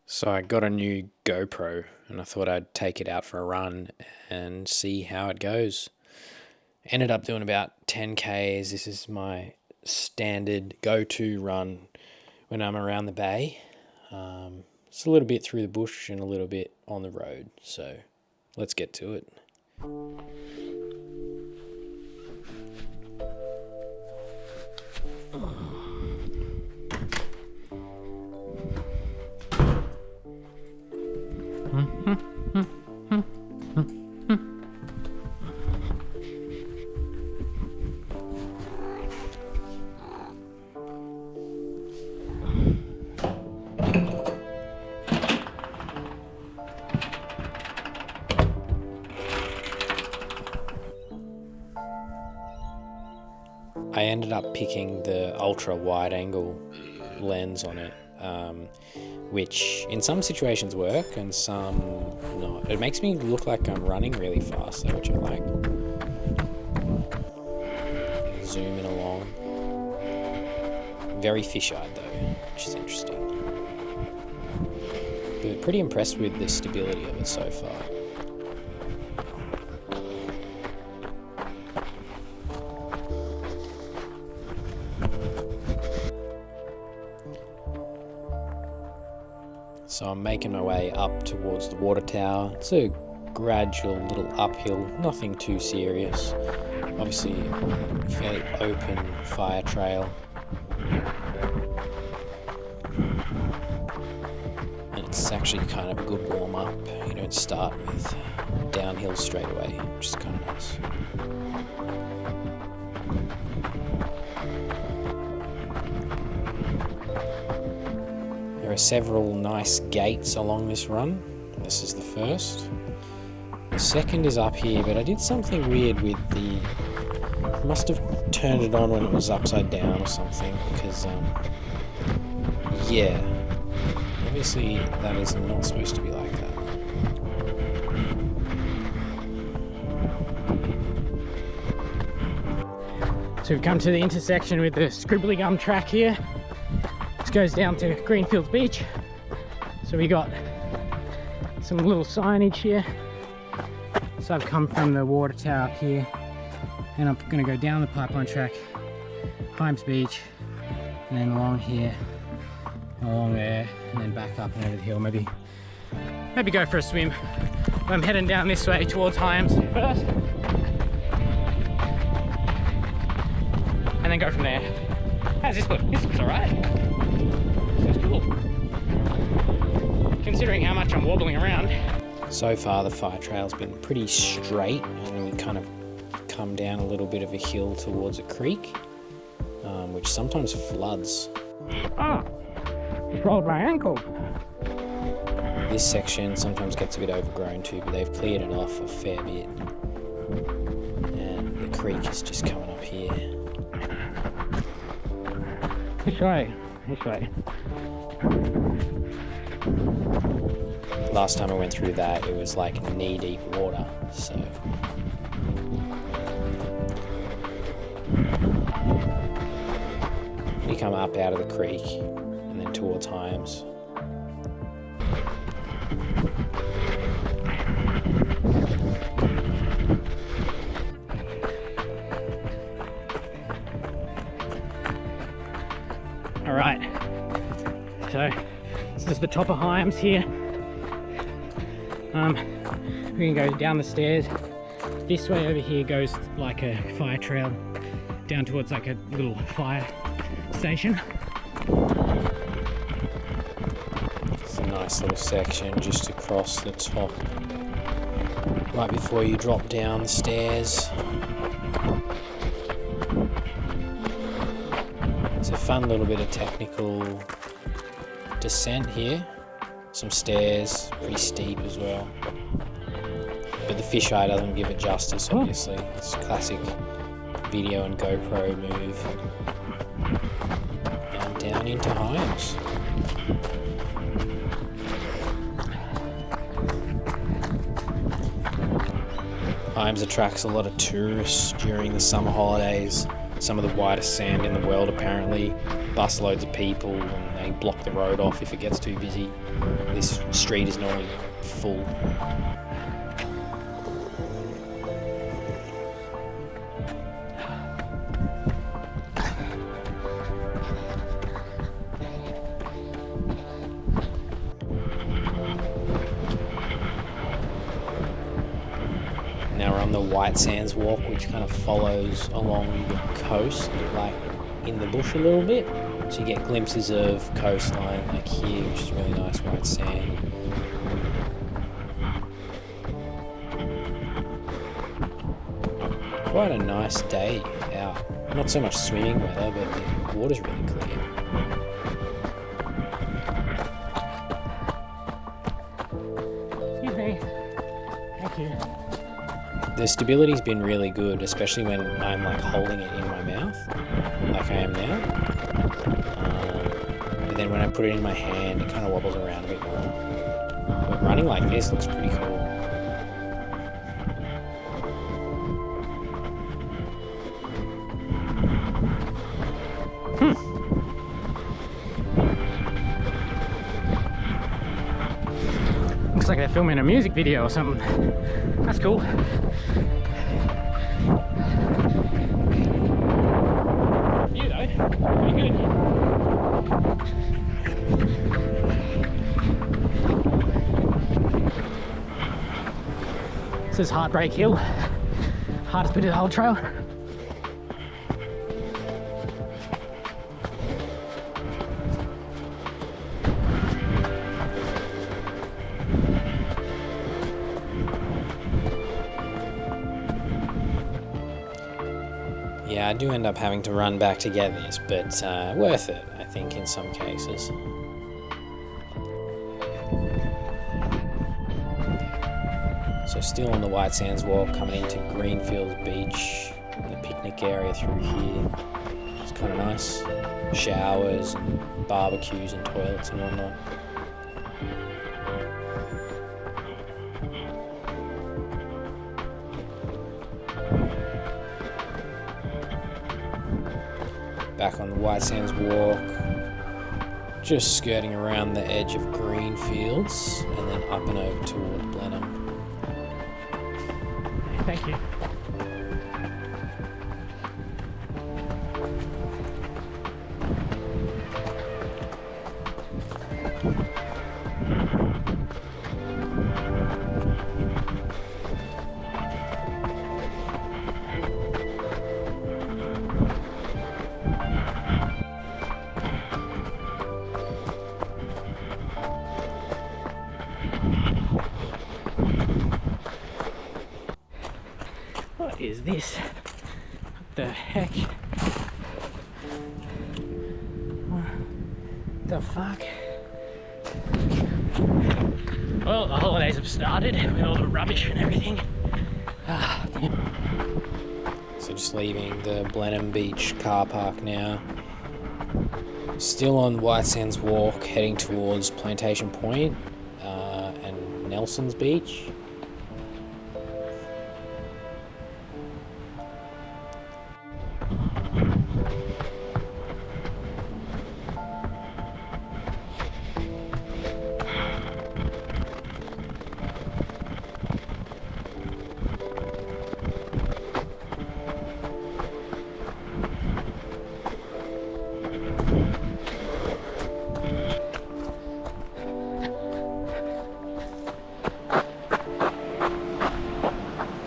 So I got a new GoPro and I thought I'd take it out for a run and see how it goes. Ended up doing about 10k's. This is my standard go-to run when I'm around the bay. It's a little bit through the bush and a little bit on the road. So let's get to it. I ended up picking the ultra wide angle lens on it, which in some situations work and some not. It makes me look like I'm running really fast though, which I like. Zooming along. Very fish-eyed though, which is interesting. But pretty impressed with the stability of it so far. So I'm making my way up towards the water tower. It's a gradual little uphill, nothing too serious. Obviously, fairly open fire trail. And it's actually kind of a good warm up. You don't start with downhill straight away, which is kind of nice. There are several nice gates along this run. This is the first. The second is up here, but I did something weird with the... must have turned it on when it was upside down or something, because, yeah. Obviously, that is not supposed to be like that. So we've come to the intersection with the scribbly gum track here. This goes down to Greenfields Beach. So we got some little signage here. So I've come from the water tower up here and I'm gonna go down the pipeline track, Himes Beach, and then along here, along there, and then back up and over the hill. Maybe go for a swim. I'm heading down this way towards Himes first, and then go from there. How's this look? This looks alright. This is cool. Considering how much I'm wobbling around. So far the fire trail's been pretty straight, and we kind of come down a little bit of a hill towards a creek, which sometimes floods. Just rolled my ankle. This section sometimes gets a bit overgrown too, but they've cleared it off a fair bit. And the creek is just coming up here. This way. Last time I went through that, it was like knee-deep water, so... You come up out of the creek, and then towards Himes. Alright, so this is the top of Himes here. We can go down the stairs. This way over here goes like a fire trail down towards like a little fire station. It's a nice little section just across the top, right before you drop down the stairs. It's a fun little bit of technical descent here. Some stairs, pretty steep as well. But the fisheye doesn't give it justice, obviously. It's a classic video and GoPro move. And down into Himes. Himes attracts a lot of tourists during the summer holidays. some of the widest sand in the world apparently, bus loads of people, and they block the road off if it gets too busy. This street is normally full. Now we're on the White Sands Walk, which kind of follows along the coast, like in the bush a little bit. So you get glimpses of coastline like here, which is really nice white sand. Quite a nice day out. Not so much swimming weather, but the water's really clear. Excuse me. Thank you. The stability's been really good, especially when I'm like holding it in my mouth, like I am now. But then when I put it in my hand, it kind of wobbles around a bit more. But running like this looks pretty cool. Looks like they're filming a music video or something. That's cool. You though, pretty good. This is Heartbreak Hill, hardest bit of the whole trail. Yeah, I do end up having to run back to get this, but worth it, I think, in some cases. So still on the White Sands Walk, coming into Greenfields Beach, the picnic area through here. It's kind of nice. Showers and barbecues and toilets and whatnot. Back on the White Sands Walk, just skirting around the edge of Greenfields and then up and over toward Blenheim. Thank you. What is this? What the heck? What the fuck? Well, the holidays have started with all the rubbish and everything. Ah, damn. So just leaving the Blenheim Beach car park now. Still on White Sands Walk, heading towards Plantation Point and Nelson's Beach.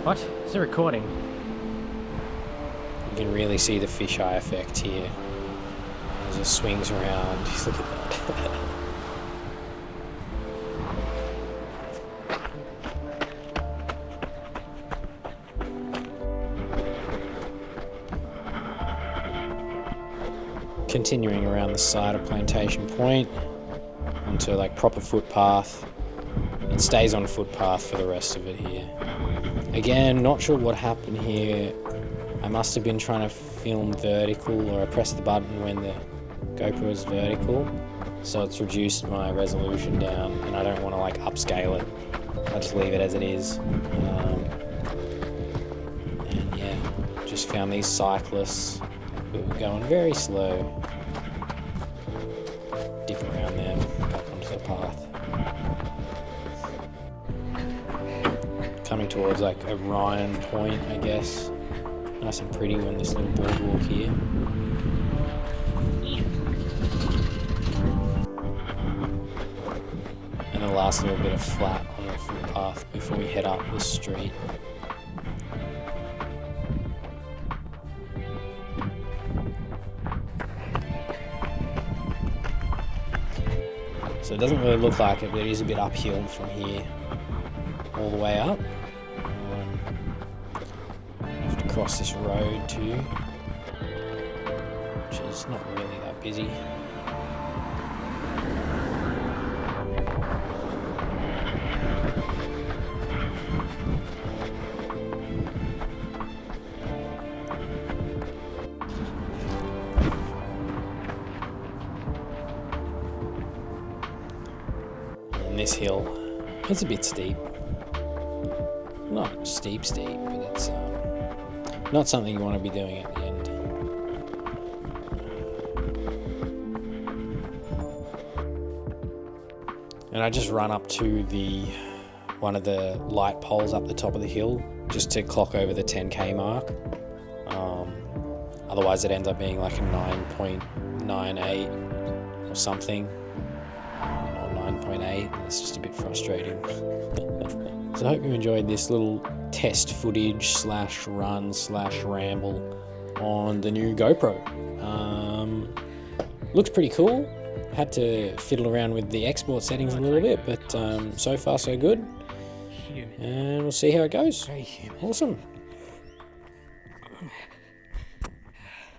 What? It's a recording. You can really see the fisheye effect here as it swings around. Look at that. Continuing around the side of Plantation Point onto like proper footpath. It stays on footpath for the rest of it here. Again, not sure what happened here. I must have been trying to film vertical, or I pressed the button when the GoPro is vertical, so it's reduced my resolution down, and I don't want to like upscale it. I just leave it as it is. And yeah, just found these cyclists but we're going very slow. Dip around there, back onto the path. Coming towards like Orion Point, I guess. Nice and pretty on this little boardwalk here. And the last little bit of flat on the footpath before we head up the street. So it doesn't really look like it, but it is a bit uphill from here all the way up. I have to cross this road too, which is not really that busy. And this hill, it's a bit steep. Not steep, but it's not something you want to be doing at the end. And I just run up to one of the light poles up the top of the hill just to clock over the 10k mark. Otherwise it ends up being like a 9.98 or something, or 9.8. It's just a bit frustrating. So I hope you enjoyed this little test footage / run / ramble on the new GoPro. Looks pretty cool. Had to fiddle around with the export settings a little bit, but so far so good. And we'll see how it goes. Awesome.